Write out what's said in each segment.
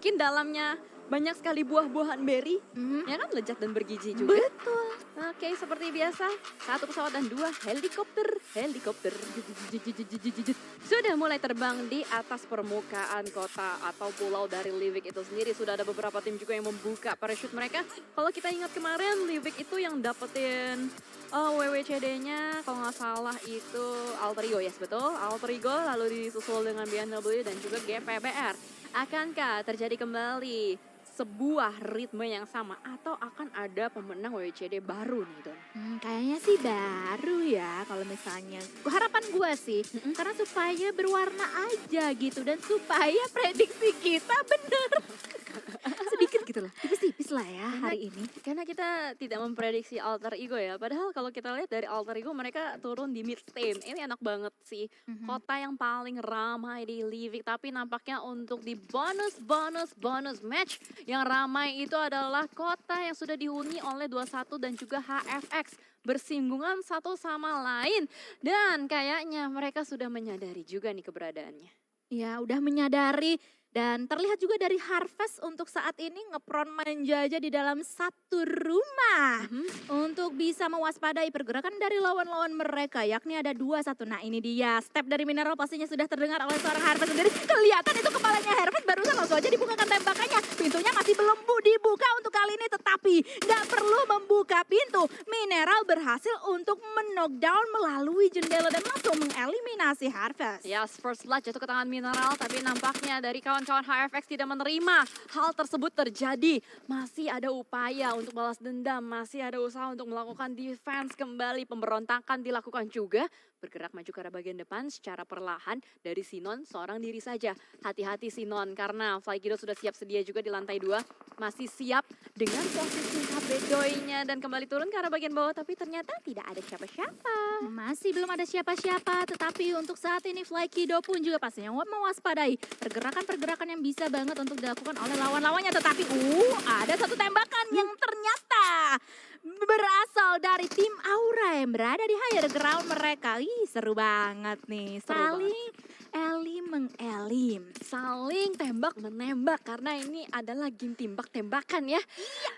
mungkin dalamnya banyak sekali buah-buahan berry, ya kan lezat dan bergizi juga. Betul. Oke, seperti biasa, 1 pesawat dan 2 helikopter. Sudah mulai terbang di atas permukaan kota atau pulau dari Livic itu sendiri. Sudah ada beberapa tim juga yang membuka parachute mereka. Kalau kita ingat kemarin, Livic itu yang dapetin WWCD-nya kalau nggak salah itu Alter Ego, yes betul. Alter Ego lalu disusul dengan BMW dan juga GPBR. Akankah terjadi kembali sebuah ritme yang sama atau akan ada pemenang WWCD baru nih Don? Kayaknya sih baru ya kalau misalnya. Harapan gue sih, karena supaya berwarna aja gitu dan supaya prediksi kita bener. Sedikit gitu loh, tipis-tipis lah ya hari ini. Karena kita tidak memprediksi Alter Ego ya. Padahal kalau kita lihat dari Alter Ego mereka turun di mid team. Ini enak banget sih. Kota yang paling ramai di Livic. Tapi nampaknya untuk di bonus match yang ramai itu adalah kota yang sudah dihuni oleh 21 dan juga HFX. Bersinggungan satu sama lain. Dan kayaknya mereka sudah menyadari juga nih keberadaannya. Ya udah menyadari dan terlihat juga dari Harvest untuk saat ini ngepron menjajah di dalam satu rumah. Untuk bisa mewaspadai pergerakan dari lawan-lawan mereka yakni ada 2-1. Nah ini dia step dari Mineral pastinya sudah terdengar oleh seorang Harvest sendiri. Kelihatan itu kepalanya Harvest barusan langsung aja dibukakan tembakannya. Pintunya masih belum dibuka untuk kali ini tetapi nggak perlu membuka pintu. Mineral berhasil untuk knockdown melalui jendela dan langsung mengeliminasi Harvest. Yes, first blood jatuh ke tangan Mineral, tapi nampaknya dari kawan-kawan HFX tidak menerima hal tersebut terjadi. Masih ada upaya untuk balas dendam, masih ada usaha untuk melakukan defense kembali, pemberontakan dilakukan juga. Bergerak maju ke arah bagian depan secara perlahan dari Sinon seorang diri saja. Hati-hati Sinon karena Flykido sudah siap sedia juga di lantai 2. Masih siap dengan posisi Habedoy-nya dan kembali turun ke arah bagian bawah tapi ternyata tidak ada siapa-siapa. Masih belum ada siapa-siapa, tetapi untuk saat ini Flykido pun juga pastinya mewaspadai pergerakan-pergerakan yang bisa banget untuk dilakukan oleh lawan-lawannya. Tetapi ada satu tembakan yang ternyata berasal dari tim Aura yang berada di higher ground mereka. Ih, seru banget nih. Saling elim mengelim. Saling tembak menembak karena ini adalah game tembak-tembakan ya.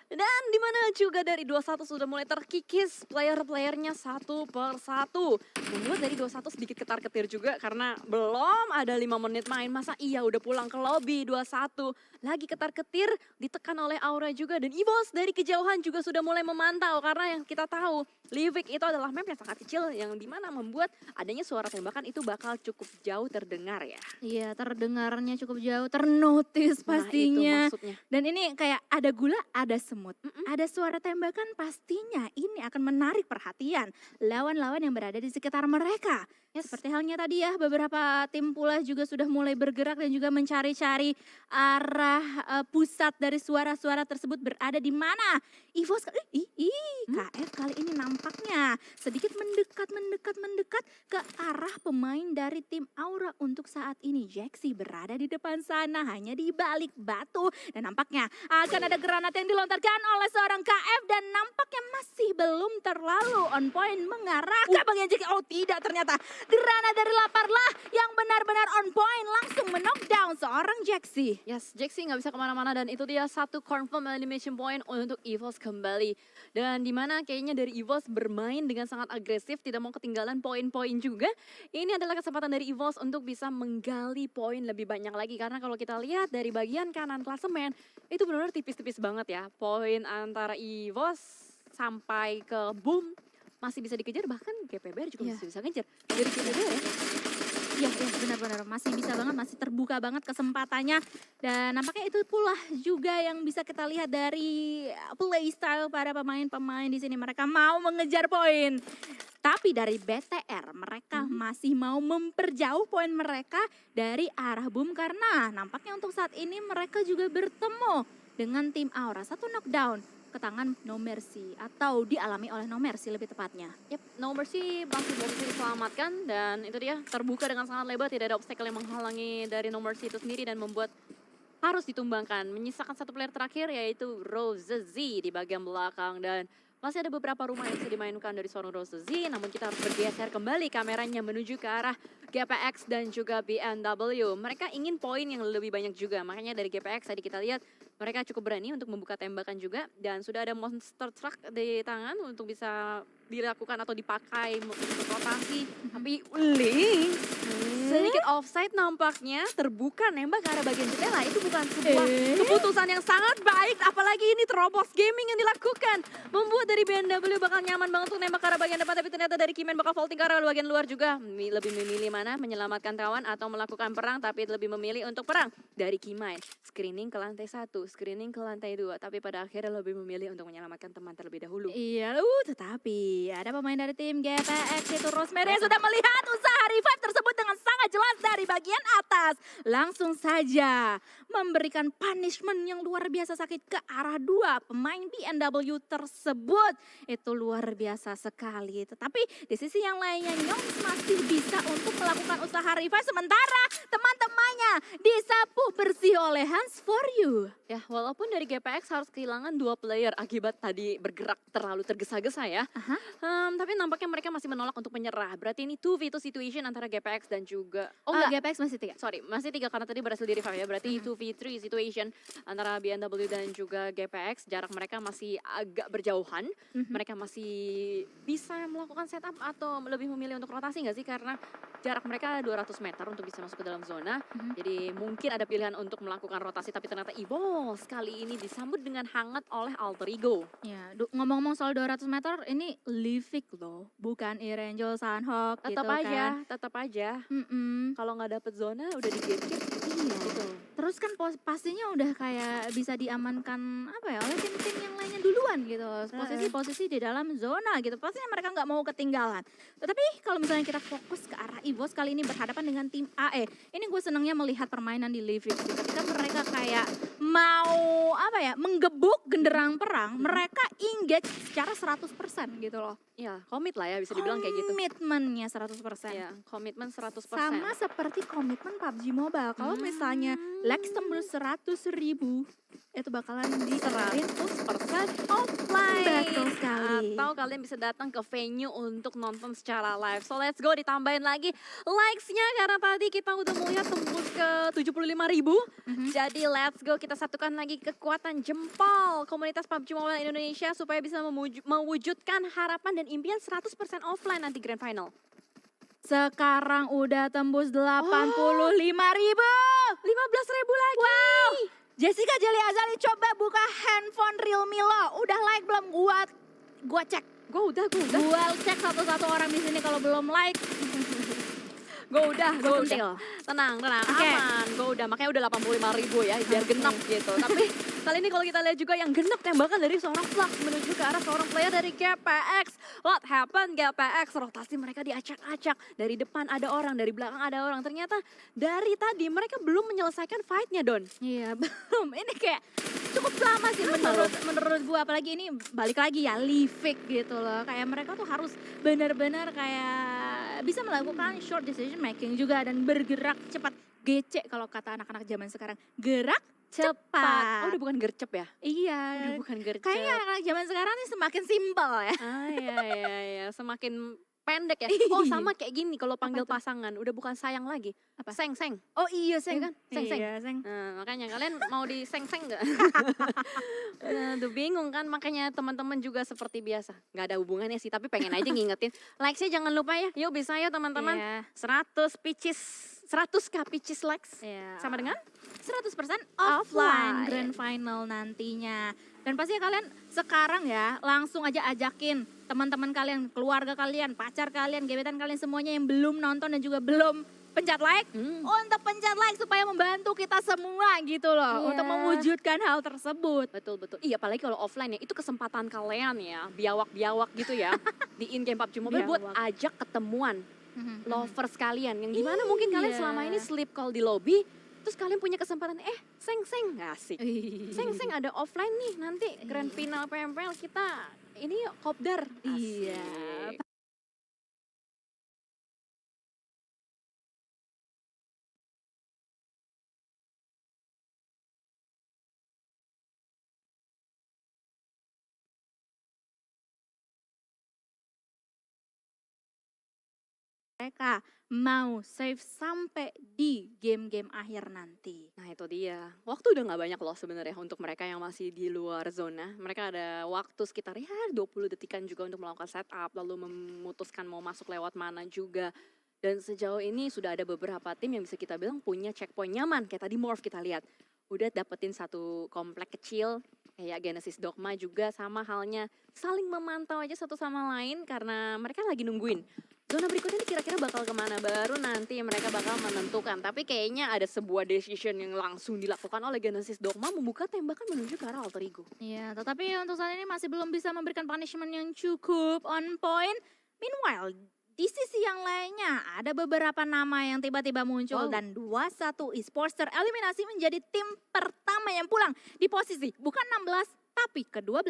Dan dimana juga dari 21 sudah mulai terkikis player-playernya satu per satu. Membuat dari 21 sedikit ketar-ketir juga karena belum ada 5 menit main. Masa iya udah pulang ke lobby 21. Lagi ketar-ketir ditekan oleh Aura juga. Dan EVOS dari kejauhan juga sudah mulai memantau. Karena yang kita tahu Livic itu adalah map yang sangat kecil yang dimana membuat adanya suara tembakan itu bakal cukup jauh terdengar ya. Iya, terdengarnya cukup jauh, ternotis pastinya. Nah, itu maksudnya. Dan ini kayak ada gula, ada semut. Ada suara tembakan pastinya ini akan menarik perhatian lawan-lawan yang berada di sekitar mereka. Ya, seperti halnya tadi ya, beberapa tim pula juga sudah mulai bergerak dan juga mencari-cari arah pusat dari suara-suara tersebut berada di mana. EVOS, KF kali ini nampaknya sedikit mendekat ke arah pemain dari tim Aura untuk saat ini. Jaxi berada di depan sana hanya di balik batu dan nampaknya akan ada granat yang dilontarkan oleh seorang KF dan nampaknya masih belum terlalu on point mengarah ke bagian Jaxi. Oh tidak, ternyata granat dari Laparlah yang benar-benar on point langsung men-knockdown seorang Jaxi. Yes, Jaxi nggak bisa kemana-mana dan itu dia satu confirm elimination point untuk EVOS kembali. Dan dimana kayaknya dari EVOS bermain dengan sangat agresif, tidak mau ketinggalan poin-poin juga. Ini adalah kesempatan dari EVOS untuk bisa menggali poin lebih banyak lagi. Karena kalau kita lihat dari bagian kanan klasemen, itu benar-benar tipis-tipis banget ya. Poin antara EVOS sampai ke Boom masih bisa dikejar, bahkan GPBR juga masih bisa ngejar. Dari GPBR ya. Iya, benar-benar masih bisa banget, masih terbuka banget kesempatannya. Dan nampaknya itu pula juga yang bisa kita lihat dari playstyle para pemain-pemain di sini. Mereka mau mengejar poin. Tapi dari BTR mereka masih mau memperjauh poin mereka dari arah Boom karena nampaknya untuk saat ini mereka juga bertemu dengan tim Aura. Satu knockdown ke tangan No Mercy atau dialami oleh No Mercy lebih tepatnya. Yep, No Mercy masih bisa diselamatkan dan itu dia terbuka dengan sangat lebar, tidak ada obstacle yang menghalangi dari No Mercy itu sendiri dan membuat harus ditumbangkan. Menyisakan satu player terakhir yaitu Rose Z di bagian belakang dan masih ada beberapa rumah yang bisa dimainkan dari seorang Rose Z, namun kita harus bergeser kembali kameranya menuju ke arah GPX dan juga BMW. Mereka ingin poin yang lebih banyak juga. Makanya dari GPX tadi kita lihat mereka cukup berani untuk membuka tembakan juga dan sudah ada monster truck di tangan untuk bisa dilakukan atau dipakai untuk rotasi. Tapi Link sedikit offside nampaknya, terbuka nembak ke arah bagian jendela. Itu bukan sebuah keputusan yang sangat baik, apalagi ini terobos gaming yang dilakukan. Membuat dari BMW bakal nyaman banget untuk nembak ke arah bagian depan, tapi ternyata dari Kimen bakal vaulting ke arah bagian luar juga. Lebih memilih mana, menyelamatkan kawan atau melakukan perang, tapi lebih memilih untuk perang. Dari Kimen, screening ke lantai 1, screening ke lantai 2, tapi pada akhirnya lebih memilih untuk menyelamatkan teman terlebih dahulu. Iya, tetapi ada pemain dari tim GPX itu Rosemary yang sudah melihat usaha revive tersebut dengan sangat jelas dari bagian atas. Langsung saja memberikan punishment yang luar biasa sakit ke arah dua pemain BMW tersebut. Itu luar biasa sekali. Tetapi di sisi yang lainnya Nyongs masih bisa untuk melakukan usaha revive sementara teman-temannya disapu bersih oleh Hands for You. Ya, walaupun dari GPX harus kehilangan 2 player akibat tadi bergerak terlalu tergesa-gesa ya. Tapi nampaknya mereka masih menolak untuk menyerah. Berarti ini 2v2 situation antara GPX dan juga... Oh enggak, GPX masih 3. Sorry, masih 3 karena tadi berhasil di revive ya. Berarti 2v3 situation antara BMW dan juga GPX. Jarak mereka masih agak berjauhan. Mereka masih bisa melakukan setup atau lebih memilih untuk rotasi nggak sih? Karena jarak mereka 200 meter untuk bisa masuk ke dalam zona. Jadi mungkin ada pilihan untuk melakukan rotasi, tapi ternyata Evolve kali ini disambut dengan hangat oleh Alter Ego. Ya, ngomong-ngomong soal 200 meter, ini Livik loh, bukan Irangel Sunhawk gitu Tetap kan. aja, tetap aja. Kalau nggak dapet zona udah digigit. Iya. Gitu. Terus kan pastinya udah kayak bisa diamankan apa ya oleh tim-tim yang lainnya duluan gitu. Posisi-posisi di dalam zona gitu. Pastinya mereka nggak mau ketinggalan. Tetapi kalau misalnya kita fokus ke arah EVOS kali ini berhadapan dengan tim AE. Ini gue senangnya melihat permainan di Livik sih. Ketika mereka kayak mau apa ya menggebuk genderang perang, mereka engage secara 100% gitu loh. Ya, komit lah ya bisa dibilang kayak gitu. Komitmennya 100%. Ya, komitmen 100%. Sama seperti komitmen PUBG Mobile. Kalau misalnya likes tembus 100.000, itu bakalan di 100% offline. Betul sekali. Atau kalian bisa datang ke venue untuk nonton secara live. So let's go, ditambahin lagi likes-nya karena tadi kita udah melihat tembus ke 75.000. Jadi let's go, kita satukan lagi kekuatan jempol komunitas PUBG Mobile Indonesia supaya bisa mewujudkan harapan dan impian 100% offline nanti Grand Final. Sekarang udah tembus 85.000. 15.000 lagi. Wow. Jessica Jeli Azali coba buka handphone Realme lo. Udah like belum? Gua cek. Gue udah. Gua cek satu-satu orang di sini kalau belum like. Gue udah. sentil. Tenang, Oke. aman. Gue udah, makanya udah 85.000 ya, biar genap gitu. Tapi kali ini kalau kita lihat juga yang genap tembakan dari seorang Flux menuju ke arah seorang player dari GPX. What happened GPX? Rotasi mereka diacak-acak. Dari depan ada orang, dari belakang ada orang. Ternyata dari tadi mereka belum menyelesaikan fight-nya, Don. Iya, belum. Ini kayak cukup lama sih menurut gua, apalagi ini balik lagi ya Livik gitu loh. Kayak mereka tuh harus benar-benar kayak bisa melakukan short decision making juga dan bergerak cepat. GC kalau kata anak-anak zaman sekarang, gerak cepat. Oh, udah bukan gercep ya? Iya. Udah bukan gercep. Kayaknya anak-anak zaman sekarang nih semakin simpel ya. Iya. Semakin pendek ya. Oh, sama kayak gini kalau panggil tuh? pasangan, udah bukan sayang lagi. Apa? Seng. Oh iya, Seng. Iya kan? Seng. Iya, Seng. Nah, makanya kalian mau di seng nggak? Aduh bingung kan, makanya teman-teman juga seperti biasa. Nggak ada hubungannya sih, tapi pengen aja ngingetin. Likes-nya jangan lupa ya. Yuk bisa ya teman-teman. Iya. 100k pitches likes. Iya. Sama dengan 100% offline Offline. grand final nantinya. Dan pasti kalian sekarang ya langsung aja ajakin teman-teman kalian, keluarga kalian, pacar kalian, gebetan kalian semuanya yang belum nonton dan juga belum pencet like untuk pencet like supaya membantu kita semua gitu loh Iya. untuk mewujudkan hal tersebut. Betul. Iya, apalagi kalau offline ya, itu kesempatan kalian ya, biawak-biawak gitu ya. Di in-game PUBG Mobile buat Biawak. ajak ketemuan lovers kalian. Yang gimana mungkin kalian Iya. selama ini sleep call di lobby, terus kalian punya kesempatan, seng, asik. Seng ada offline nih, nanti grand final PMPL kita ini yuk, kopdar. Iya. Asik. mereka mau save sampai di game-game akhir nanti. Nah itu dia, waktu udah nggak banyak loh sebenarnya untuk mereka yang masih di luar zona. Mereka ada waktu sekitar ya 20 detikan juga untuk melakukan setup, lalu memutuskan mau masuk lewat mana juga. Dan sejauh ini sudah ada beberapa tim yang bisa kita bilang punya checkpoint nyaman. Kayak tadi Morph kita lihat, udah dapetin satu komplek kecil, kayak Genesis Dogma juga sama halnya. Saling memantau aja satu sama lain karena mereka lagi nungguin. Zona berikutnya ini kira-kira bakal kemana, baru nanti mereka bakal menentukan. Tapi kayaknya ada sebuah decision yang langsung dilakukan oleh Genesis Dogma membuka tembakan menuju ke arah Alter Ego. Iya, tetapi untuk saat ini masih belum bisa memberikan punishment yang cukup on point. Meanwhile, di sisi yang lainnya ada beberapa nama yang tiba-tiba muncul Wow. dan 21 esports tereliminasi menjadi tim pertama yang pulang di posisi bukan 16 tapi ke-12.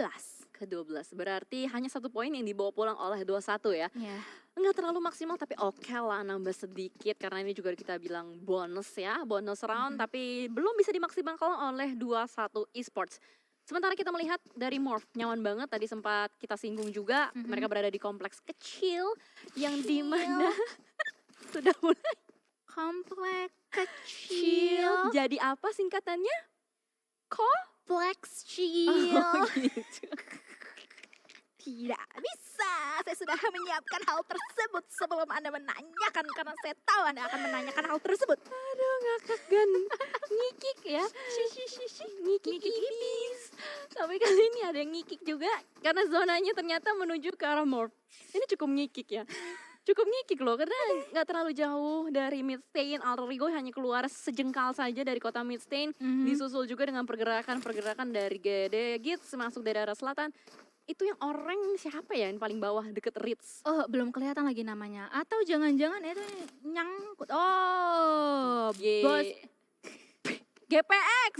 Ke-12, berarti hanya 1 poin yang dibawa pulang oleh 21 ya. Ya. Enggak terlalu maksimal tapi oke lah nambah sedikit karena ini juga kita bilang bonus ya, bonus round tapi belum bisa dimaksimalkan oleh 21 esports. Sementara kita melihat dari Morph, nyaman banget tadi sempat kita singgung juga, mereka berada di kompleks kecil yang dimana sudah mulai Komplek chill. kecil. Jadi apa singkatannya? Flex chill. Oh gitu. Tidak bisa, saya sudah menyiapkan hal tersebut sebelum Anda menanyakan karena saya tahu Anda akan menanyakan hal tersebut. Aduh ngakak gan, ngikik ya, ngikik ibis. Tapi kali ini ada yang ngikik juga karena zonanya ternyata menuju ke arah Morph. Ini cukup ngikik ya, cukup ngikik loh karena nggak terlalu jauh dari Midstain. Alter Ego hanya keluar sejengkal saja dari kota Midstain, disusul juga dengan pergerakan-pergerakan dari GD Gits masuk dari arah selatan. Itu yang orang siapa ya yang paling bawah deket Ritz? Oh, belum kelihatan lagi namanya. Atau jangan-jangan itu nyangkut. Oh, bos GPX.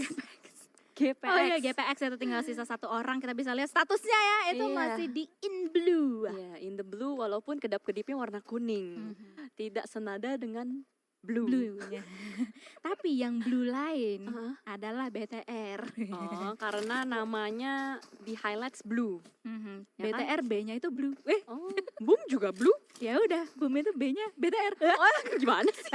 GPX. Oh iya, GPX itu tinggal sisa satu orang. Kita bisa lihat statusnya ya. Itu Iya. masih di in blue. Ya, in the blue walaupun kedap-kedipnya warna kuning. Tidak senada dengan blue. Blue. Ya. Tapi yang blue lain Heeh. adalah BTR. Oh, karena namanya di highlights blue. Ya kan? BTR B-nya itu blue. Oh, boom juga blue. Ya udah, boom itu B-nya BTR. Oh, gimana sih?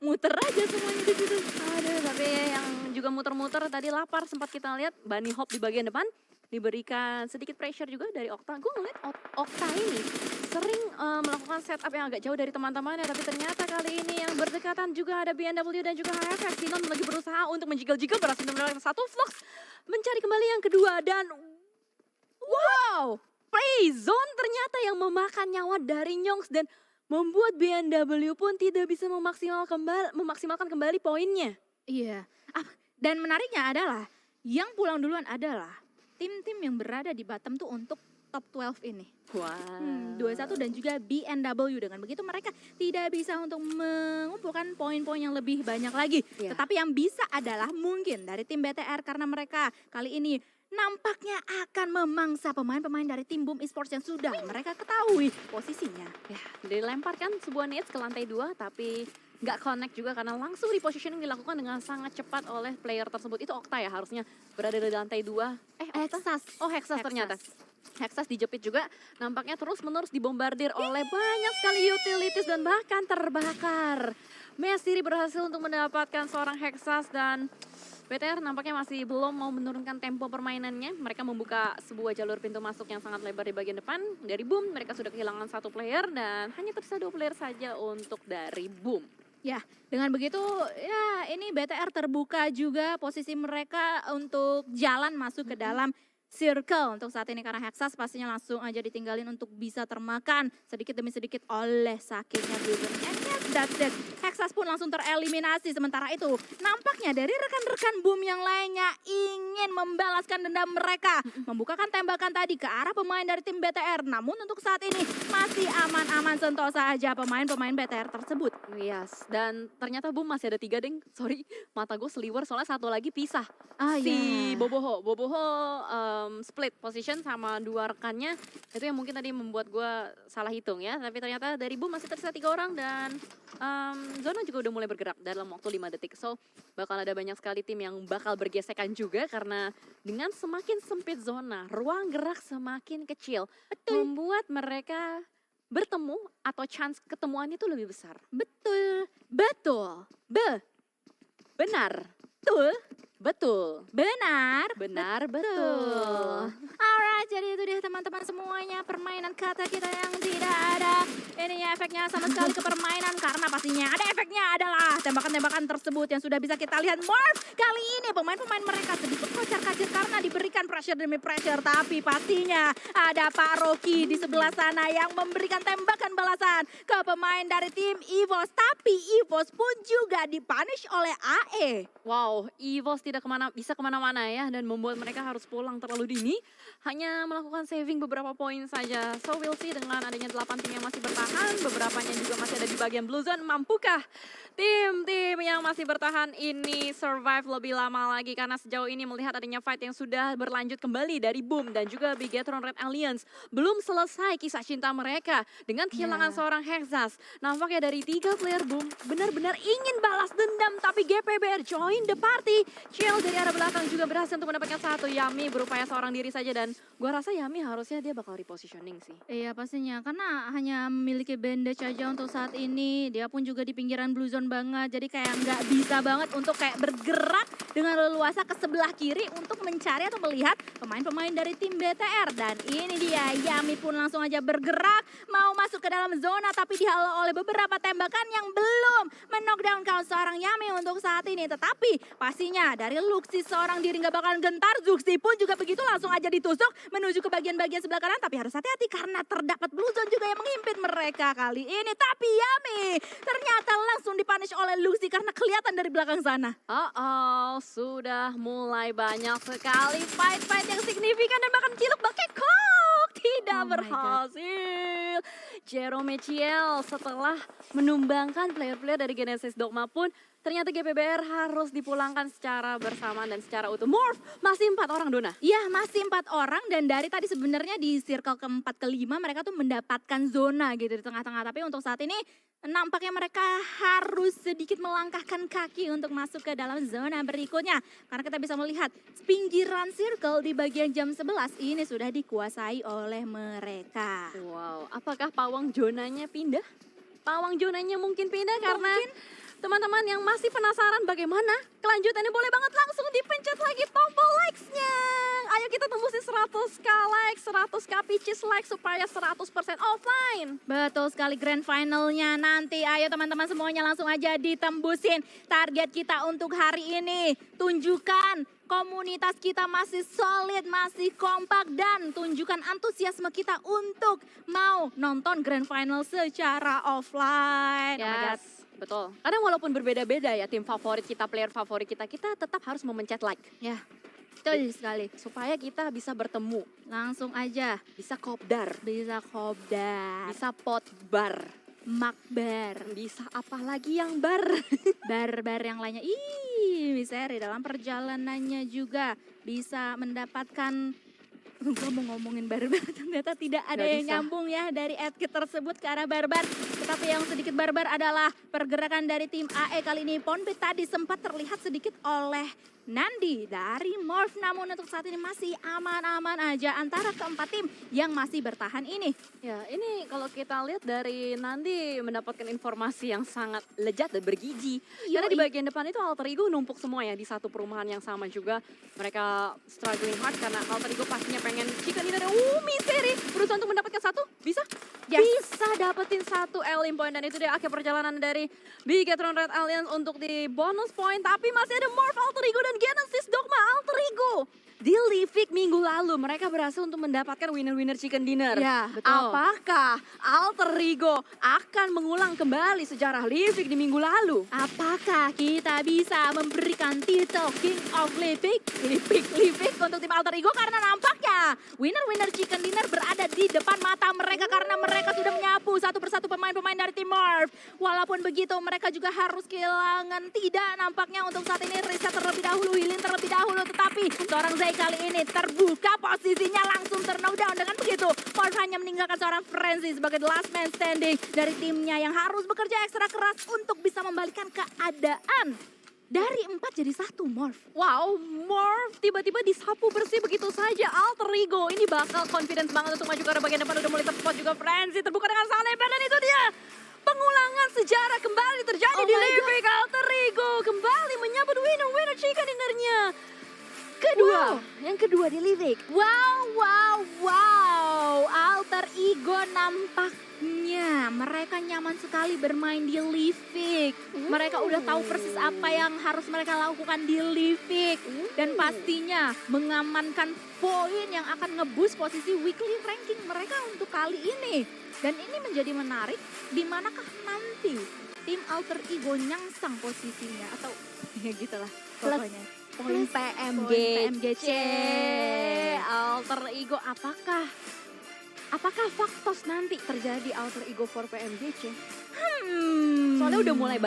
Muter aja semuanya di situ. Aduh, tapi yang juga muter-muter tadi lapar sempat kita lihat Bunny Hop di bagian depan diberikan sedikit pressure juga dari Okta. Gue ngeliat Okta ini sering melakukan setup yang agak jauh dari teman-temannya, tapi ternyata kali ini yang berdekatan juga ada BNW dan juga HFX. Sinon lagi berusaha untuk menjigal-jigal, berhasil mendapatkan satu Flux, mencari kembali yang kedua dan wow, play zone ternyata yang memakan nyawa dari Nyongs dan membuat BNW pun tidak bisa memaksimalkan kembali poinnya. Iya. Dan menariknya adalah yang pulang duluan adalah tim-tim yang berada di bottom tuh untuk top 12 ini. Wow. 21 dan juga BNW. Dengan begitu mereka tidak bisa untuk mengumpulkan poin-poin yang lebih banyak lagi. Iya. Tetapi yang bisa adalah mungkin dari tim BTR karena mereka kali ini nampaknya akan memangsa pemain-pemain dari tim Boom Esports yang sudah mereka ketahui posisinya. Ya, dilemparkan sebuah nades ke lantai 2 tapi nggak connect juga karena langsung repositioning dilakukan dengan sangat cepat oleh player tersebut. Itu Okta ya harusnya berada di lantai 2. Okta? Hexas. Oh, Hexas ternyata. Hexas dijepit juga, nampaknya terus-menerus dibombardir oleh banyak sekali utilities dan bahkan terbakar. Mesiri berhasil untuk mendapatkan seorang Hexas dan BTR nampaknya masih belum mau menurunkan tempo permainannya. Mereka membuka sebuah jalur pintu masuk yang sangat lebar di bagian depan. Dari Boom mereka sudah kehilangan satu player dan hanya tersisa 2 player saja untuk dari Boom. Ya, dengan begitu ya ini BTR terbuka juga posisi mereka untuk jalan masuk ke dalam circle untuk saat ini karena Hexas pastinya langsung aja ditinggalin untuk bisa termakan sedikit demi sedikit oleh sakitnya Blue. And yes, that's it. Hexas pun langsung tereliminasi. Sementara itu nampaknya dari rekan-rekan Boom yang lainnya ingin membalaskan dendam mereka. Membukakan tembakan tadi ke arah pemain dari tim BTR. Namun untuk saat ini masih aman-aman sentosa aja pemain-pemain BTR tersebut. Yes, dan ternyata Boom masih ada 3 deng. Sorry, mata gue seliwer soalnya satu lagi pisah. Ah, Si ya. Boboho split position sama 2 rekannya. Itu yang mungkin tadi membuat gue salah hitung ya. Tapi ternyata dari Boom masih tersisa 3 orang dan Zona juga udah mulai bergerak dalam waktu 5 detik. So bakal ada banyak sekali tim yang bakal bergesekan juga karena dengan semakin sempit zona, ruang gerak semakin kecil. Membuat mereka bertemu atau chance ketemuannya itu lebih besar. Betul, betul, Benar, betul, betul, benar, benar, betul. Alright, jadi itu dia teman-teman semuanya permainan kata kita yang tidak ada ininya efeknya sama sekali ke permainan karena pastinya ada efeknya adalah tembakan-tembakan tersebut yang sudah bisa kita lihat. Morph kali ini pemain-pemain mereka sedikit kocar-kacir karena diberikan pressure demi pressure, tapi pastinya ada Pak Rocky di sebelah sana yang memberikan tembakan balasan ke pemain dari tim EVOS, tapi EVOS pun juga dipunish oleh AE. Wow, EVOS tidak bisa kemana-mana ya dan membuat mereka harus pulang terlalu dini. Hanya melakukan saving beberapa poin saja. So we'll see dengan adanya 8 tim yang masih bertahan, beberapanya juga masih ada di bagian blue zone. Mampukah tim-tim yang masih bertahan ini survive lebih lama lagi? Karena sejauh ini melihat adanya fight yang sudah berlanjut kembali dari Boom dan juga Bigetron Red Alliance. Belum selesai kisah cinta mereka dengan kehilangan seorang Hexas. Nampaknya dari 3 player Boom benar-benar ingin balas dendam, tapi GPBR join the party. Chill dari arah belakang juga berhasil untuk mendapatkan satu. Yami berupaya seorang diri saja dan gua rasa Yami harusnya dia bakal repositioning sih. Iya pastinya, karena hanya memiliki bandage aja untuk saat ini. Dia pun juga di pinggiran blue zone banget, jadi kayak nggak bisa banget untuk kayak bergerak dengan leluasa ke sebelah kiri untuk mencari atau melihat pemain-pemain dari tim BTR. Dan ini dia, Yami pun langsung aja bergerak, mau masuk ke dalam zona tapi dihalau oleh beberapa tembakan yang belum men-knockdown seorang Yami untuk saat ini. Tetapi pastinya dari Luxi seorang diri nggak bakalan gentar, Zuxi pun juga begitu langsung aja ditusuk menuju ke bagian-bagian sebelah kanan, tapi harus hati-hati karena terdapat blue zone juga yang mengimpit mereka kali ini. Tapi Yami ternyata langsung dipunish oleh Luxi karena kelihatan dari belakang sana. Sudah mulai banyak sekali fight-fight yang signifikan dan bahkan ciluk pakai kok tidak Oh my God. berhasil. Jerome Ciel setelah menumbangkan player-player dari Genesis Dogma pun ternyata GPBR harus dipulangkan secara bersamaan dan secara utuh. Morph masih 4 orang Dona. Iya, masih 4 orang dan dari tadi sebenarnya di circle keempat kelima mereka tuh mendapatkan zona gitu di tengah-tengah. Tapi untuk saat ini nampaknya mereka harus sedikit melangkahkan kaki untuk masuk ke dalam zona berikutnya. Karena kita bisa melihat pinggiran circle di bagian jam 11 ini sudah dikuasai oleh mereka. Wow, apakah pawang zonanya pindah? Pawang zonanya mungkin pindah karena teman-teman yang masih penasaran bagaimana kelanjutannya boleh banget langsung dipencet lagi tombol likes-nya. Ayo kita tembusin 100k like, 100k pitches like supaya 100% offline. Betul sekali, grand finalnya nanti. Ayo teman-teman semuanya langsung aja ditembusin target kita untuk hari ini. Tunjukkan komunitas kita masih solid, masih kompak, dan tunjukkan antusiasme kita untuk mau nonton grand final secara offline. Oh my God. Yes, betul. Kadang walaupun berbeda-beda ya tim favorit kita, player favorit kita tetap harus memencet like. Ya, betul sekali. Supaya kita bisa bertemu, Langsung aja bisa kopdar, bisa kobdar, bisa potbar, makbar, bisa apa lagi yang bar. bar-bar yang lainnya. Ih, Miseri dalam perjalanannya juga bisa mendapatkan. Gue mau ngomongin barbar, ternyata tidak ada Nggak yang bisa. nyambung ya dari adkit tersebut ke arah barbar. Tetapi yang sedikit barbar adalah pergerakan dari tim AE kali ini. Ponbit tadi sempat terlihat sedikit oleh Nandi dari Morph, namun untuk saat ini masih aman-aman aja antara keempat tim yang masih bertahan ini. Ya, ini kalau kita lihat dari Nandi mendapatkan informasi yang sangat lezat dan bergizi. Karena di bagian depan itu Alter Ego numpuk semua ya di satu perumahan yang sama juga. Mereka struggling hard karena Alter Ego pastinya pengen chicken dinner. Miseri, berusaha untuk mendapatkan satu, bisa? Yes. Bisa dapetin satu Elim point dan itu dia akhir perjalanan dari Bigetron Red Alliance untuk di bonus point. Tapi masih ada Morph, Alter Ego dan Genesis Dogma. Alter Ego di Livik minggu lalu mereka berhasil untuk mendapatkan winner-winner chicken dinner. Ya, betul. Apakah Alter Ego akan mengulang kembali sejarah Livik di minggu lalu? Apakah kita bisa memberikan titel King of Livik untuk tim Alter Ego? Karena nampaknya winner-winner chicken dinner berada di depan mata mereka karena mereka sudah menyapu satu persatu pemain-pemain dari tim Morph. Walaupun begitu mereka juga harus kehilangan tidak nampaknya untuk saat ini reset terlebih dahulu, healing terlebih dahulu. Tetapi seorang Zay kali ini terbuka posisinya langsung knockdown. Dengan begitu Morph hanya meninggalkan seorang Frenzy sebagai the last man standing dari timnya yang harus bekerja ekstra keras untuk bisa membalikan keadaan. Dari 4 jadi 1 Morph. Wow, Morph tiba-tiba disapu bersih begitu saja. Alter Ego ini bakal confident banget untuk maju ke arah bagian depan. Udah mulai terspot juga Frenzy terbuka dengan sangat lebar dan itu dia. Pengulangan sejarah kembali terjadi Oh di my Livic. Alter Ego kembali menyambut winner chicken dinnernya. Kedua, yang kedua di Livic. Wow. Alter Ego nampaknya mereka nyaman sekali bermain di Livic. Mereka udah tahu persis apa yang harus mereka lakukan di Livic. Dan pastinya mengamankan poin yang akan nge-boost posisi weekly ranking mereka untuk kali ini. Dan ini menjadi menarik, di manakah nanti tim Alter Ego nyangsang posisinya atau ya gitulah pokoknya. Poin Plus PMGC. Alter Ego apakah Faktos nanti terjadi Alter Ego for PMGC? Soalnya udah mulai banyak